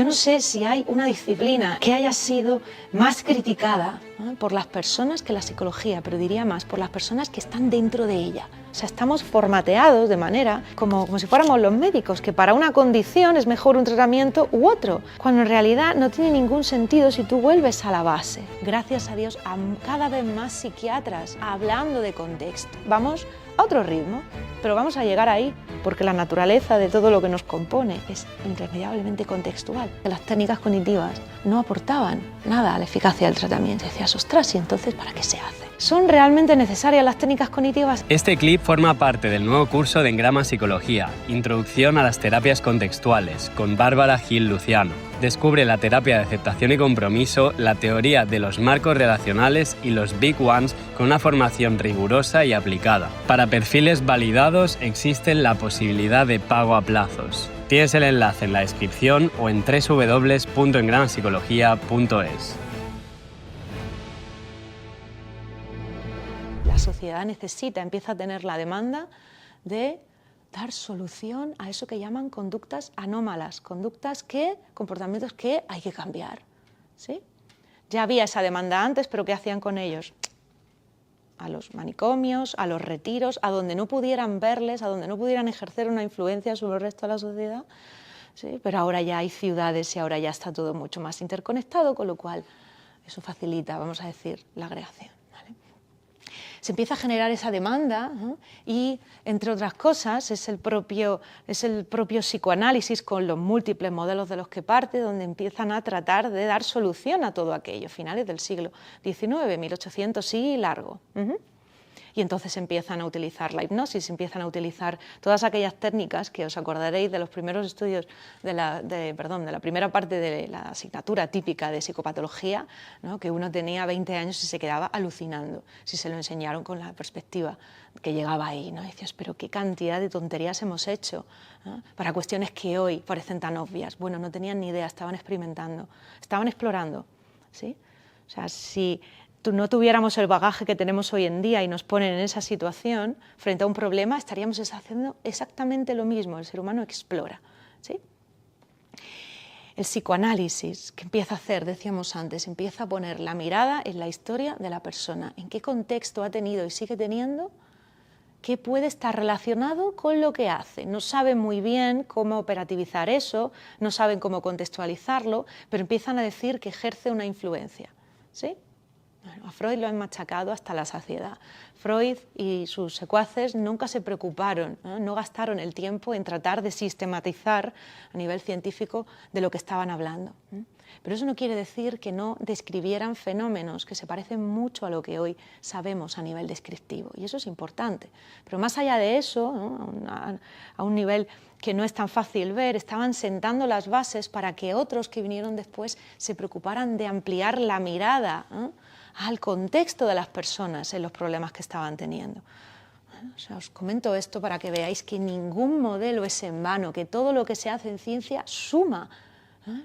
Yo no sé si hay una disciplina que haya sido más criticada, ¿no?, por las personas que la psicología, pero diría más por las personas que están dentro de ella. O sea, estamos formateados de manera como si fuéramos los médicos, que para una condición es mejor un tratamiento u otro, cuando en realidad no tiene ningún sentido si tú vuelves a la base. Gracias a Dios, a cada vez más psiquiatras hablando de contexto. Vamos a otro ritmo, pero vamos a llegar ahí, porque la naturaleza de todo lo que nos compone es irremediablemente contextual. Las técnicas cognitivas no aportaban nada a la eficacia del tratamiento. Decías, ostras, ¿y entonces para qué se hace? ¿Son realmente necesarias las técnicas cognitivas? Este clip forma parte del nuevo curso de Engrama Psicología, Introducción a las terapias contextuales, con Bárbara Gil Luciano. Descubre la terapia de aceptación y compromiso, la teoría de los marcos relacionales y los Big Ones con una formación rigurosa y aplicada. Para perfiles validados existe la posibilidad de pago a plazos. Tienes el enlace en la descripción o en www.engramapsicología.es. La sociedad empieza a tener la demanda de dar solución a eso que llaman conductas anómalas, comportamientos que hay que cambiar, ¿sí? Ya había esa demanda antes, pero ¿qué hacían con ellos? A los manicomios, a los retiros, a donde no pudieran verles, a donde no pudieran ejercer una influencia sobre el resto de la sociedad, ¿sí? Pero ahora ya hay ciudades y ahora ya está todo mucho más interconectado, con lo cual eso facilita, vamos a decir, la agregación. Se empieza a generar esa demanda, ¿no? Y, entre otras cosas, es el propio psicoanálisis con los múltiples modelos de los que parte, donde empiezan a tratar de dar solución a todo aquello, finales del siglo XIX, 1800 y largo. Y entonces empiezan a utilizar la hipnosis, empiezan a utilizar todas aquellas técnicas que os acordaréis de los primeros estudios de la primera parte de la asignatura típica de psicopatología, ¿no?, que uno tenía 20 años y se quedaba alucinando si se lo enseñaron con la perspectiva que llegaba ahí, ¿no? Y decías, pero qué cantidad de tonterías hemos hecho, ¿no?, para cuestiones que hoy parecen tan obvias. Bueno, no tenían ni idea, estaban experimentando, estaban explorando, ¿sí? O sea, si no tuviéramos el bagaje que tenemos hoy en día y nos ponen en esa situación, frente a un problema, estaríamos haciendo exactamente lo mismo. El ser humano explora, ¿sí? El psicoanálisis, que empieza a hacer, decíamos antes, empieza a poner la mirada en la historia de la persona, en qué contexto ha tenido y sigue teniendo, qué puede estar relacionado con lo que hace. No saben muy bien cómo operativizar eso, no saben cómo contextualizarlo, pero empiezan a decir que ejerce una influencia, ¿sí? Bueno, a Freud lo han machacado hasta la saciedad. Freud y sus secuaces nunca se preocuparon, no gastaron el tiempo en tratar de sistematizar a nivel científico de lo que estaban hablando. Pero eso no quiere decir que no describieran fenómenos que se parecen mucho a lo que hoy sabemos a nivel descriptivo, y eso es importante. Pero más allá de eso, ¿no?, a un nivel que no es tan fácil ver, estaban sentando las bases para que otros que vinieron después se preocuparan de ampliar la mirada, ¿no?, al contexto de las personas en los problemas que estaban teniendo. Bueno, o sea, os comento esto para que veáis que ningún modelo es en vano, que todo lo que se hace en ciencia suma,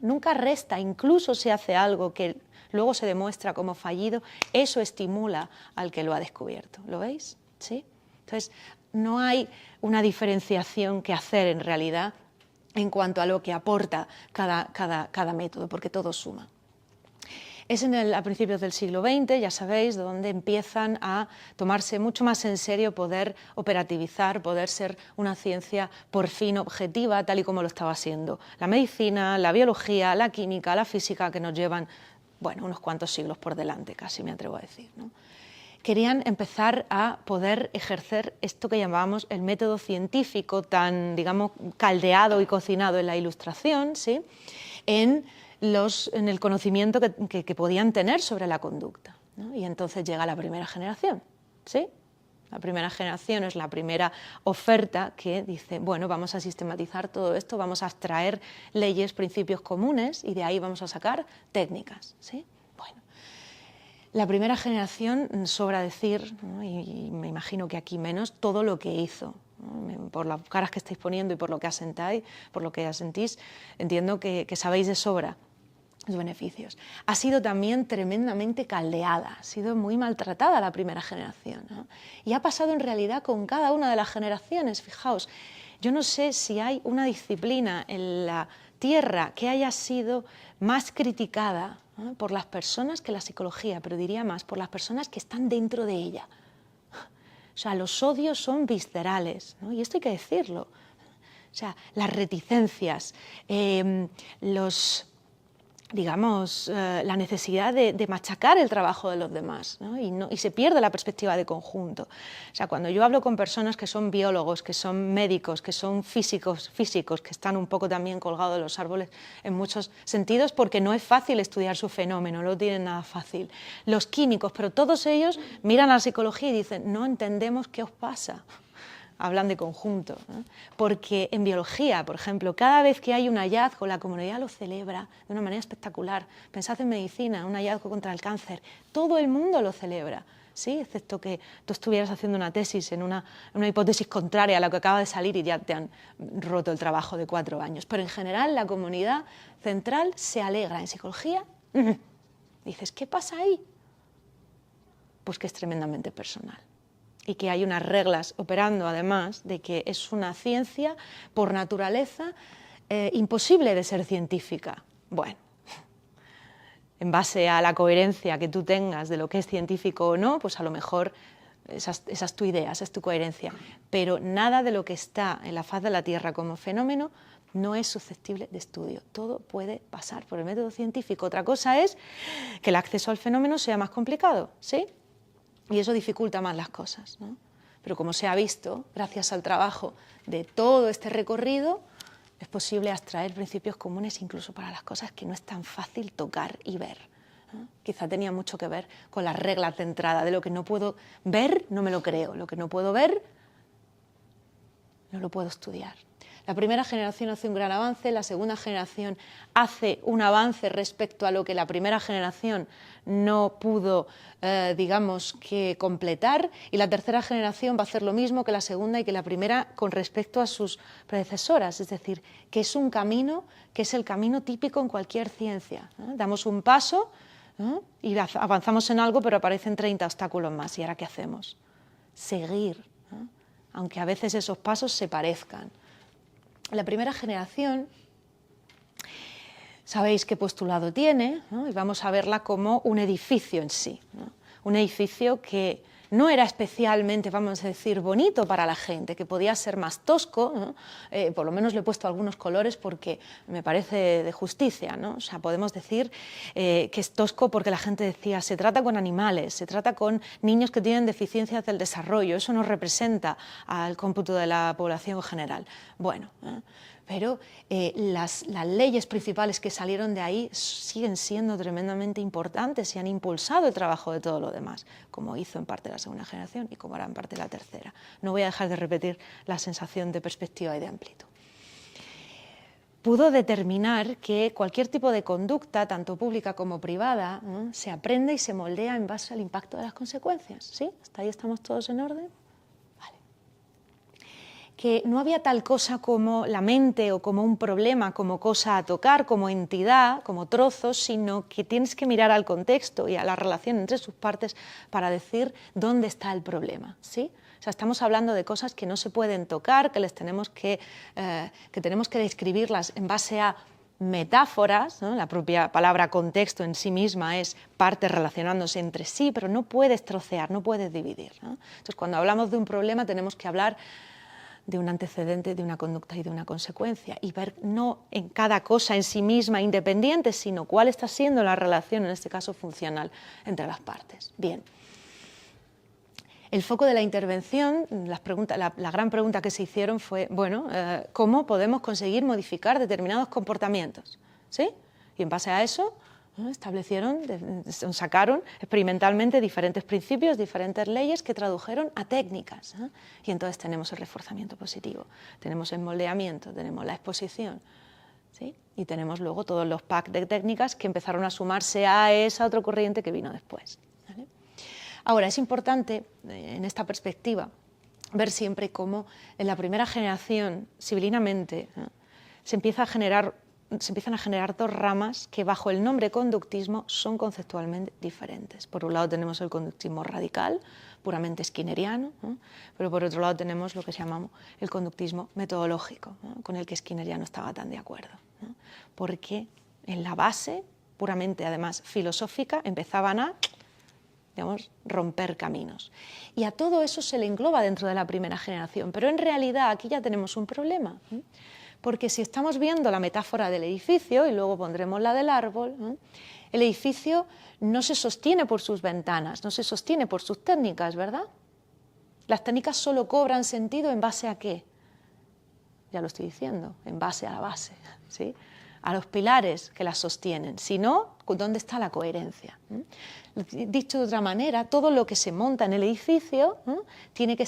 nunca resta. Incluso si hace algo que luego se demuestra como fallido, eso estimula al que lo ha descubierto. ¿Lo veis? ¿Sí? Entonces, no hay una diferenciación que hacer en realidad en cuanto a lo que aporta cada método, porque todo suma. Es a principios del siglo XX, ya sabéis, donde empiezan a tomarse mucho más en serio poder operativizar, poder ser una ciencia por fin objetiva, tal y como lo estaba siendo la medicina, la biología, la química, la física, que nos llevan, bueno, unos cuantos siglos por delante, casi me atrevo a decir, ¿no? Querían empezar a poder ejercer esto que llamábamos el método científico, tan, digamos, caldeado y cocinado en la Ilustración, ¿sí?, en el conocimiento que podían tener sobre la conducta, ¿no? Y entonces llega la primera generación, ¿sí? La primera generación es la primera oferta que dice, bueno, vamos a sistematizar todo esto, vamos a extraer leyes, principios comunes y de ahí vamos a sacar técnicas, ¿sí? Bueno, la primera generación, sobra decir, ¿no?, y me imagino que aquí menos, todo lo que hizo, ¿no? Por las caras que estáis poniendo y por lo que asentís, entiendo que sabéis de sobra los beneficios. Ha sido también tremendamente caldeada, ha sido muy maltratada la primera generación, ¿no? Y ha pasado en realidad con cada una de las generaciones. Fijaos, yo no sé si hay una disciplina en la tierra que haya sido más criticada por las personas que la psicología, pero diría más, por las personas que están dentro de ella. O sea, los odios son viscerales, ¿no? Y esto hay que decirlo. O sea, las reticencias, la necesidad de machacar el trabajo de los demás, ¿no? Y se pierde la perspectiva de conjunto. O sea, cuando yo hablo con personas que son biólogos, que son médicos, que son físicos, que están un poco también colgados de los árboles en muchos sentidos, porque no es fácil estudiar su fenómeno, no lo tienen nada fácil. Los químicos, pero todos ellos miran a la psicología y dicen, no entendemos qué os pasa. Hablan de conjunto, ¿no? Porque en biología, por ejemplo, cada vez que hay un hallazgo, la comunidad lo celebra de una manera espectacular. Pensad en medicina, un hallazgo contra el cáncer, todo el mundo lo celebra, ¿sí? Excepto que tú estuvieras haciendo una tesis en una hipótesis contraria a la que acaba de salir y ya te han roto el trabajo de 4 años. Pero en general la comunidad central se alegra. En psicología, dices, ¿qué pasa ahí? Pues que es tremendamente personal. Y que hay unas reglas operando, además, de que es una ciencia, por naturaleza, imposible de ser científica. Bueno, en base a la coherencia que tú tengas de lo que es científico o no, pues a lo mejor esa es tu idea, esa es tu coherencia. Pero nada de lo que está en la faz de la Tierra como fenómeno no es susceptible de estudio. Todo puede pasar por el método científico. Otra cosa es que el acceso al fenómeno sea más complicado, ¿sí? Y eso dificulta más las cosas, ¿no? Pero como se ha visto, gracias al trabajo de todo este recorrido, es posible abstraer principios comunes incluso para las cosas que no es tan fácil tocar y ver, ¿no? Quizá tenía mucho que ver con las reglas de entrada, de lo que no puedo ver, no me lo creo, lo que no puedo ver, no lo puedo estudiar. La primera generación hace un gran avance, la segunda generación hace un avance respecto a lo que la primera generación no pudo, digamos, que completar, y la tercera generación va a hacer lo mismo que la segunda y que la primera con respecto a sus predecesoras, es decir, que es un camino que es el camino típico en cualquier ciencia, ¿no? Damos un paso, ¿no? Y avanzamos en algo, pero aparecen 30 obstáculos más, ¿y ahora qué hacemos? Seguir, ¿no? Aunque a veces esos pasos se parezcan. La primera generación, sabéis qué postulado tiene, ¿no? Y vamos a verla como un edificio en sí, ¿no? Un edificio que no era especialmente, vamos a decir, bonito para la gente, que podía ser más tosco, ¿no? Por lo menos le he puesto algunos colores porque me parece de justicia, ¿no? O sea, podemos decir que es tosco porque la gente decía, se trata con animales, se trata con niños que tienen deficiencias del desarrollo, eso no representa al cómputo de la población general. Bueno, pero las leyes principales que salieron de ahí siguen siendo tremendamente importantes y han impulsado el trabajo de todo lo demás, como hizo en parte la segunda generación y como hará en parte la tercera. No voy a dejar de repetir la sensación de perspectiva y de amplitud. Pudo determinar que cualquier tipo de conducta, tanto pública como privada, ¿no?, se aprende y se moldea en base al impacto de las consecuencias. ¿Sí? ¿Hasta ahí estamos todos en orden? Que no había tal cosa como la mente o como un problema, como cosa a tocar, como entidad, como trozos, sino que tienes que mirar al contexto y a la relación entre sus partes para decir dónde está el problema, ¿sí? O sea, estamos hablando de cosas que no se pueden tocar, que tenemos que describirlas en base a metáforas, ¿no? La propia palabra contexto en sí misma es partes relacionándose entre sí, pero no puedes trocear, no puedes dividir, ¿no? Entonces, cuando hablamos de un problema tenemos que hablar de un antecedente, de una conducta y de una consecuencia, y ver no en cada cosa en sí misma independiente, sino cuál está siendo la relación, en este caso funcional, entre las partes. Bien. El foco de la intervención, la gran pregunta que se hicieron fue, bueno, ¿cómo podemos conseguir modificar determinados comportamientos? ¿Sí? Y en base a eso sacaron experimentalmente diferentes principios, diferentes leyes que tradujeron a técnicas, ¿eh? Y entonces tenemos el reforzamiento positivo, tenemos el moldeamiento, tenemos la exposición, ¿sí? Y tenemos luego todos los packs de técnicas que empezaron a sumarse a esa otra corriente que vino después, ¿vale? Ahora, es importante, en esta perspectiva, ver siempre cómo en la primera generación, sibilinamente, se empieza a generar se empiezan a generar dos ramas que bajo el nombre conductismo son conceptualmente diferentes. Por un lado tenemos el conductismo radical, puramente skinneriano, ¿no? Pero por otro lado tenemos lo que se llama el conductismo metodológico, ¿no? Con el que Skinner ya no estaba tan de acuerdo, ¿no? Porque en la base, puramente además filosófica, empezaban a, digamos, romper caminos. Y a todo eso se le engloba dentro de la primera generación, pero en realidad aquí ya tenemos un problema, ¿eh? Porque si estamos viendo la metáfora del edificio, y luego pondremos la del árbol, ¿eh? El edificio no se sostiene por sus ventanas, no se sostiene por sus técnicas, ¿verdad? Las técnicas solo cobran sentido ¿en base a qué? Ya lo estoy diciendo, en base a la base, ¿sí? A los pilares que las sostienen. Si no, ¿dónde está la coherencia? Dicho de otra manera, todo lo que se monta en el edificio tiene que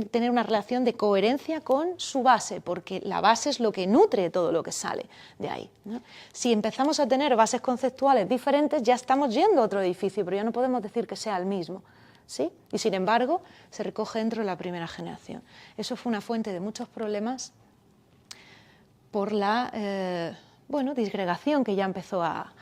tener una relación de coherencia con su base, porque la base es lo que nutre todo lo que sale de ahí, ¿no? Si empezamos a tener bases conceptuales diferentes, ya estamos yendo a otro edificio, pero ya no podemos decir que sea el mismo, ¿sí? Y sin embargo, se recoge dentro de la primera generación. Eso fue una fuente de muchos problemas por la disgregación que ya empezó a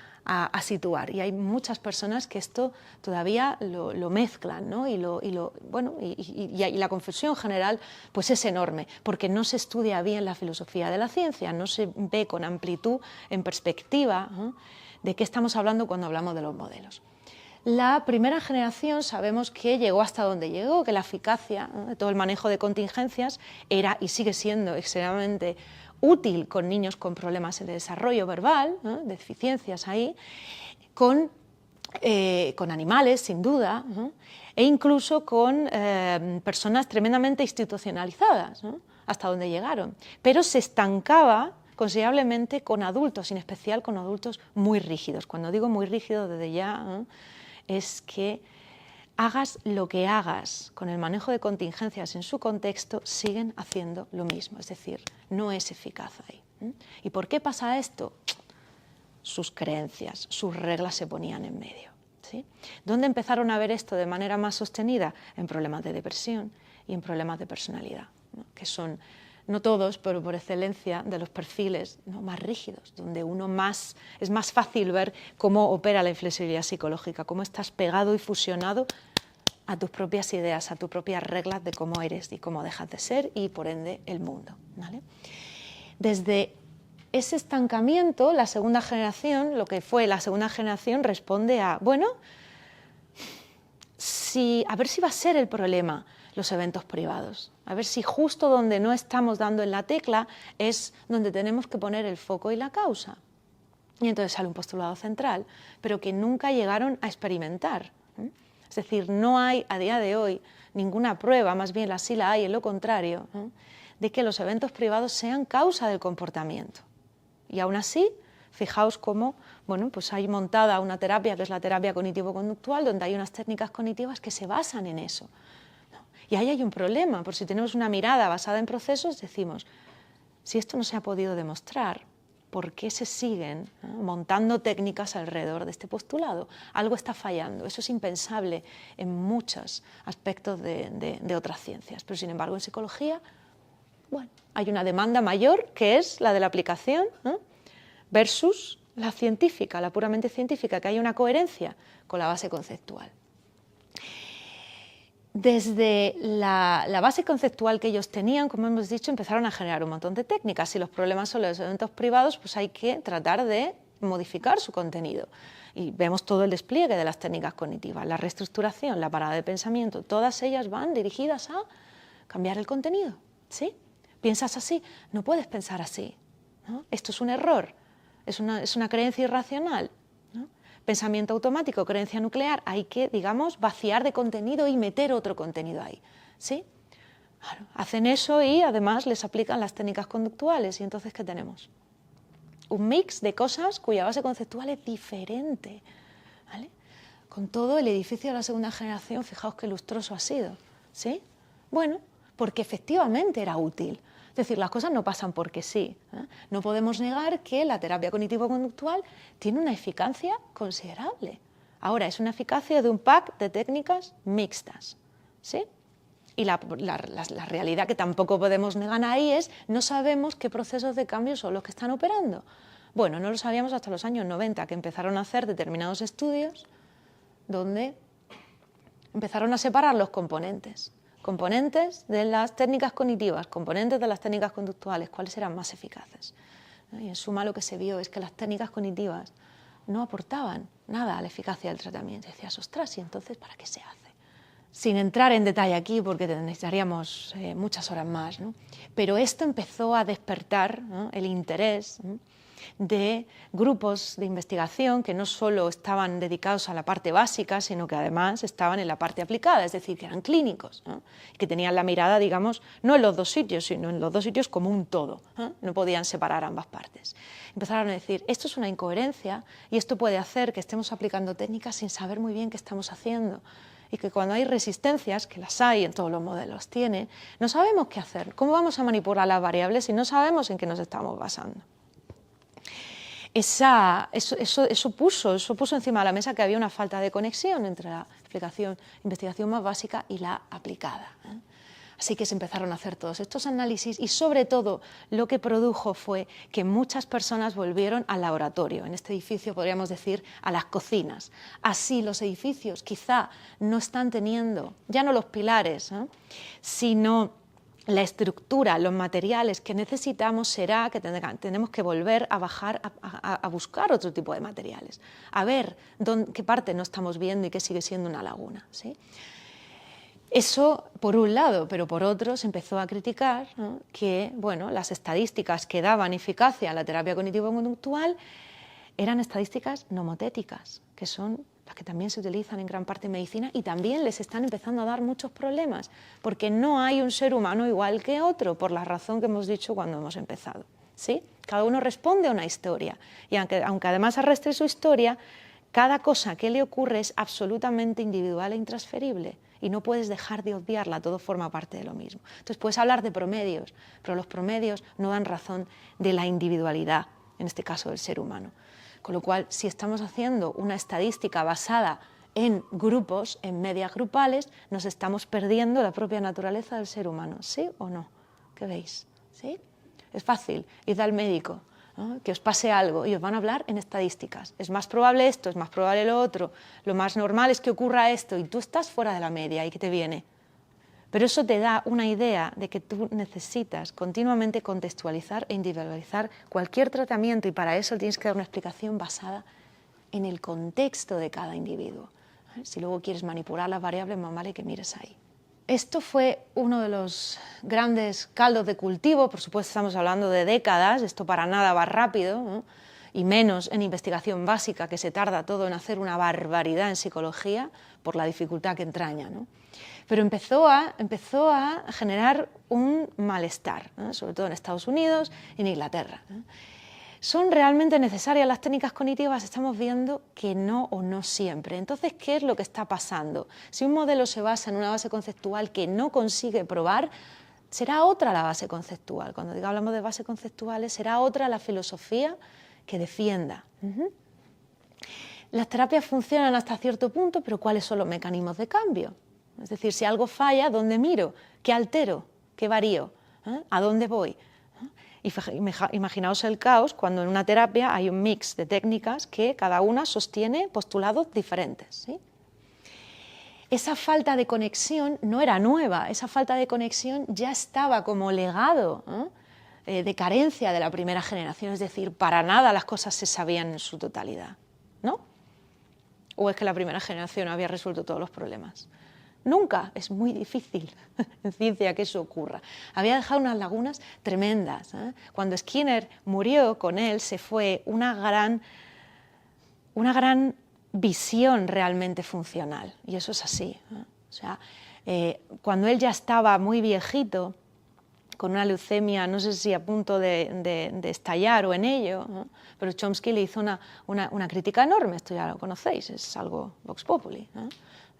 situar, y hay muchas personas que esto todavía lo mezclan, ¿no? y la confusión general pues es enorme, porque no se estudia bien la filosofía de la ciencia, no se ve con amplitud, en perspectiva, ¿no? De qué estamos hablando cuando hablamos de los modelos. La primera generación sabemos que llegó hasta donde llegó, que la eficacia, ¿no?, de todo el manejo de contingencias era y sigue siendo extremadamente útil con niños con problemas de desarrollo verbal, ¿no?, deficiencias ahí, con animales, sin duda, ¿no?, e incluso con personas tremendamente institucionalizadas, ¿no?, hasta donde llegaron. Pero se estancaba considerablemente con adultos, en especial con adultos muy rígidos. Cuando digo muy rígidos, desde ya, ¿no?, es que hagas lo que hagas con el manejo de contingencias en su contexto, siguen haciendo lo mismo, es decir, no es eficaz ahí. ¿Y por qué pasa esto? Sus creencias, sus reglas se ponían en medio, ¿sí? ¿Dónde empezaron a ver esto de manera más sostenida? En problemas de depresión y en problemas de personalidad, ¿no?, que son, no todos, pero por excelencia, de los perfiles, ¿no?, más rígidos, donde es más fácil ver cómo opera la inflexibilidad psicológica, cómo estás pegado y fusionado a tus propias ideas, a tus propias reglas de cómo eres y cómo dejas de ser, y por ende el mundo, ¿vale? Desde ese estancamiento, la segunda generación, lo que fue la segunda generación, responde a, bueno, a ver si va a ser el problema los eventos privados, a ver si justo donde no estamos dando en la tecla es donde tenemos que poner el foco y la causa. Y entonces sale un postulado central, pero que nunca llegaron a experimentar. Es decir, no hay a día de hoy ninguna prueba, más bien sí la hay en lo contrario, de que los eventos privados sean causa del comportamiento. Y aún así, fijaos cómo, bueno, pues hay montada una terapia que es la terapia cognitivo-conductual, donde hay unas técnicas cognitivas que se basan en eso. Y ahí hay un problema, por si tenemos una mirada basada en procesos, decimos, si esto no se ha podido demostrar, ¿por qué se siguen montando técnicas alrededor de este postulado? Algo está fallando, eso es impensable en muchos aspectos de otras ciencias, pero sin embargo en psicología, bueno, hay una demanda mayor que es la de la aplicación, ¿no?, versus la científica, la puramente científica, que haya una coherencia con la base conceptual. Desde la base conceptual que ellos tenían, como hemos dicho, empezaron a generar un montón de técnicas. Si los problemas son los eventos privados, pues hay que tratar de modificar su contenido. Y vemos todo el despliegue de las técnicas cognitivas, la reestructuración, la parada de pensamiento, todas ellas van dirigidas a cambiar el contenido, ¿sí? ¿Piensas así? No puedes pensar así, ¿no? Esto es un error, es una creencia irracional. Pensamiento automático, creencia nuclear, hay que, digamos, vaciar de contenido y meter otro contenido ahí, ¿sí? Claro, hacen eso y además les aplican las técnicas conductuales, y entonces ¿qué tenemos? Un mix de cosas cuya base conceptual es diferente, ¿vale? Con todo el edificio de la segunda generación, fijaos qué lustroso ha sido, ¿sí? Bueno, porque efectivamente era útil. Es decir, las cosas no pasan porque sí, ¿eh? No podemos negar que la terapia cognitivo-conductual tiene una eficacia considerable. Ahora, es una eficacia de un pack de técnicas mixtas, ¿sí? Y la realidad que tampoco podemos negar ahí es no sabemos qué procesos de cambio son los que están operando. Bueno, no lo sabíamos hasta los años 90, que empezaron a hacer determinados estudios donde empezaron a separar los componentes. Componentes de las técnicas cognitivas, componentes de las técnicas conductuales, cuáles eran más eficaces. Y en suma lo que se vio es que las técnicas cognitivas no aportaban nada a la eficacia del tratamiento. Y decías, ostras, ¿y entonces para qué se hace? Sin entrar en detalle aquí, porque necesitaríamos muchas horas más, ¿no? Pero esto empezó a despertar, ¿no?, el interés, ¿no?, de grupos de investigación que no solo estaban dedicados a la parte básica, sino que además estaban en la parte aplicada, es decir, que eran clínicos, ¿no?, que tenían la mirada, digamos, no en los dos sitios, sino en los dos sitios como un todo, ¿eh? No podían separar ambas partes. Empezaron a decir, esto es una incoherencia y esto puede hacer que estemos aplicando técnicas sin saber muy bien qué estamos haciendo. Y que cuando hay resistencias, que las hay en todos los modelos, no sabemos qué hacer. ¿Cómo vamos a manipular las variables si no sabemos en qué nos estamos basando? Eso puso encima de la mesa que había una falta de conexión entre la investigación más básica y la aplicada, ¿eh? Así que se empezaron a hacer todos estos análisis y sobre todo lo que produjo fue que muchas personas volvieron al laboratorio. En este edificio podríamos decir a las cocinas. Así los edificios quizá no están teniendo, ya no los pilares, ¿eh?, sino la estructura, los materiales que necesitamos. Será que tenemos que volver a bajar a buscar otro tipo de materiales, a ver qué parte no estamos viendo y qué sigue siendo una laguna, ¿sí? Eso por un lado, pero por otro se empezó a criticar, ¿no?, que bueno, las estadísticas que daban eficacia a la terapia cognitivo-conductual eran estadísticas nomotéticas, que son las que también se utilizan en gran parte en medicina y también les están empezando a dar muchos problemas, porque no hay un ser humano igual que otro, por la razón que hemos dicho cuando hemos empezado, ¿sí? Cada uno responde a una historia y aunque además arrastre su historia, cada cosa que le ocurre es absolutamente individual e intransferible y no puedes dejar de obviarla, todo forma parte de lo mismo. Entonces puedes hablar de promedios, pero los promedios no dan razón de la individualidad, en este caso del ser humano. Con lo cual, si estamos haciendo una estadística basada en grupos, en medias grupales, nos estamos perdiendo la propia naturaleza del ser humano, ¿sí o no? ¿Qué veis? ¿Sí? Es fácil, id al médico, ¿no?, que os pase algo y os van a hablar en estadísticas. Es más probable esto, es más probable lo otro, lo más normal es que ocurra esto y tú estás fuera de la media y ¿qué te viene? Pero eso te da una idea de que tú necesitas continuamente contextualizar e individualizar cualquier tratamiento y para eso tienes que dar una explicación basada en el contexto de cada individuo. Si luego quieres manipular las variables, más vale que mires ahí. Esto fue uno de los grandes caldos de cultivo, por supuesto estamos hablando de décadas, esto para nada va rápido, ¿no?, y menos en investigación básica, que se tarda todo en hacer una barbaridad en psicología por la dificultad que entraña, ¿no? Pero empezó a generar un malestar, ¿no?, sobre todo en Estados Unidos y en Inglaterra, ¿no? ¿Son realmente necesarias las técnicas cognitivas? Estamos viendo que no o no siempre. Entonces, ¿qué es lo que está pasando? Si un modelo se basa en una base conceptual que no consigue probar, será otra la base conceptual. Cuando hablamos de bases conceptuales, será otra la filosofía que defienda. Las terapias funcionan hasta cierto punto, pero ¿cuáles son los mecanismos de cambio? Es decir, si algo falla, ¿dónde miro? ¿Qué altero? ¿Qué varío? ¿A dónde voy? Imaginaos el caos cuando en una terapia hay un mix de técnicas que cada una sostiene postulados diferentes, ¿sí? Esa falta de conexión no era nueva, esa falta de conexión ya estaba como legado, de carencia de la primera generación, es decir, para nada las cosas se sabían en su totalidad, ¿no? ¿O es que la primera generación había resuelto todos los problemas? Nunca, es muy difícil en ciencia que eso ocurra. Había dejado unas lagunas tremendas, ¿eh? Cuando Skinner murió, con él se fue una gran visión realmente funcional, y eso es así, ¿eh? O sea, cuando él ya estaba muy viejito, con una leucemia, no sé si a punto de estallar o en ello, ¿no?, pero Chomsky le hizo una crítica enorme, esto ya lo conocéis, es algo vox populi, ¿no?,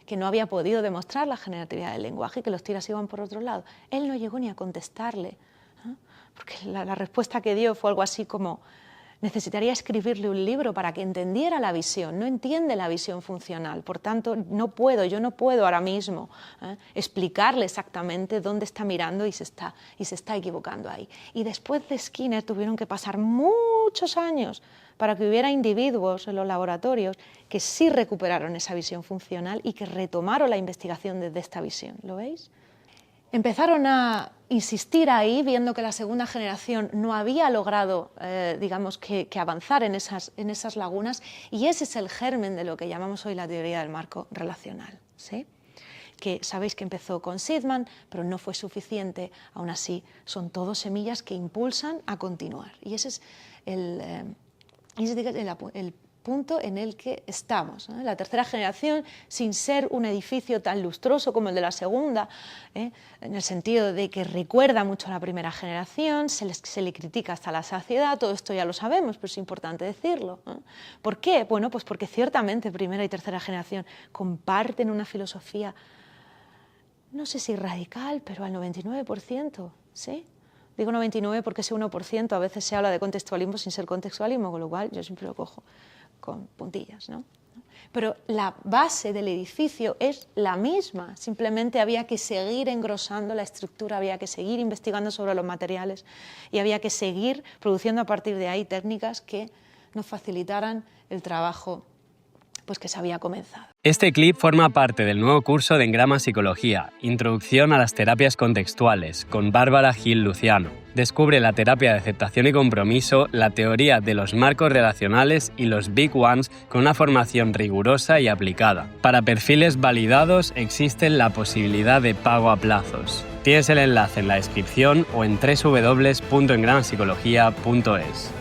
que no había podido demostrar la generatividad del lenguaje y que los tiras iban por otro lado. Él no llegó ni a contestarle, ¿no?, porque la respuesta que dio fue algo así como, necesitaría escribirle un libro para que entendiera la visión. No entiende la visión funcional, por tanto yo no puedo ahora mismo explicarle exactamente dónde está mirando y se está equivocando ahí. Y después de Skinner tuvieron que pasar muchos años para que hubiera individuos en los laboratorios que sí recuperaron esa visión funcional y que retomaron la investigación desde esta visión. ¿Lo veis? Empezaron a insistir ahí, viendo que la segunda generación no había logrado, que avanzar en esas lagunas, y ese es el germen de lo que llamamos hoy la teoría del marco relacional, ¿sí? Que sabéis que empezó con Seidman, pero no fue suficiente, aún así son todos semillas que impulsan a continuar. Y ese es el punto en el que estamos, ¿eh? La tercera generación, sin ser un edificio tan lustroso como el de la segunda, en el sentido de que recuerda mucho a la primera generación, se le critica hasta la saciedad, todo esto ya lo sabemos, pero es importante decirlo, ¿eh? ¿Por qué? Bueno, pues porque ciertamente primera y tercera generación comparten una filosofía, no sé si radical, pero al 99%, ¿sí? Digo 99 porque ese 1% a veces se habla de contextualismo sin ser contextualismo, con lo cual yo siempre lo cojo con puntillas, ¿no? Pero la base del edificio es la misma, simplemente había que seguir engrosando la estructura, había que seguir investigando sobre los materiales y había que seguir produciendo a partir de ahí técnicas que nos facilitaran el trabajo pues que se había comenzado. Este clip forma parte del nuevo curso de Engrama Psicología, Introducción a las terapias contextuales, con Bárbara Gil Luciano. Descubre la terapia de aceptación y compromiso, la teoría de los marcos relacionales y los Big Ones con una formación rigurosa y aplicada. Para perfiles validados existe la posibilidad de pago a plazos. Tienes el enlace en la descripción o en www.engramapsicología.es.